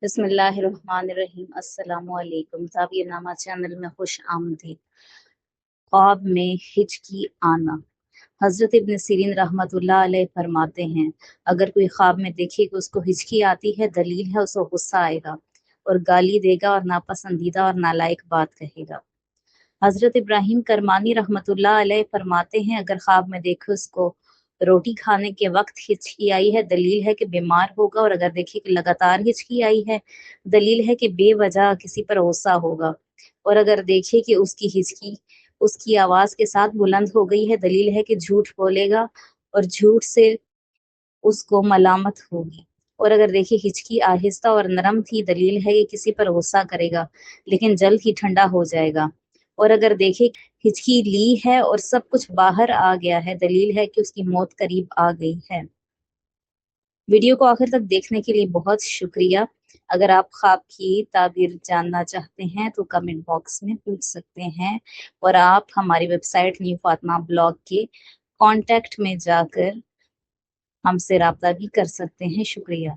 बिस्मिल्लाहिर्रहमानिर्रहीम। अस्सलामु अलैकुम। ताबीरनामा चैनल में खुश आमदीद। ख्वाब में हिचकी आना। हजरत इब्न सीरीन रहमतुल्लाह अलैह फरमाते हैं, अगर कोई ख्वाब में देखे कि उसको हिचकी आती है, दलील है उसको गुस्सा आएगा और गाली देगा और नापसंदीदा और नालायक बात कहेगा। हजरत इब्राहिम करमानी रहमतुल्लाह अलैह फरमाते हैं, अगर ख्वाब में देखे उसको रोटी खाने के वक्त हिचकी आई है, दलील है कि बीमार होगा, और अगर देखे कि लगातार हिचकी आई है, दलील है कि बेवजह किसी पर गुस्सा होगा, और अगर देखे कि उसकी हिचकी उसकी आवाज के साथ बुलंद हो गई है, दलील है कि झूठ बोलेगा और झूठ से उसको मलामत होगी, और अगर देखिए हिचकी आहिस्ता और नरम थी, दलील है कि किसी पर गुस्सा करेगा लेकिन जल्द ही ठंडा हो जाएगा, और अगर देखे हिचकी ली है और सब कुछ बाहर आ गया है, दलील है कि उसकी मौत करीब आ गई है। वीडियो को आखिर तक देखने के लिए बहुत शुक्रिया। अगर आप ख्वाब की ताबीर जानना चाहते हैं तो कमेंट बॉक्स में पूछ सकते हैं, और आप हमारी वेबसाइट न्यू फातिमा ब्लॉग के कांटेक्ट में जाकर हमसे राब्ता भी कर सकते हैं। शुक्रिया।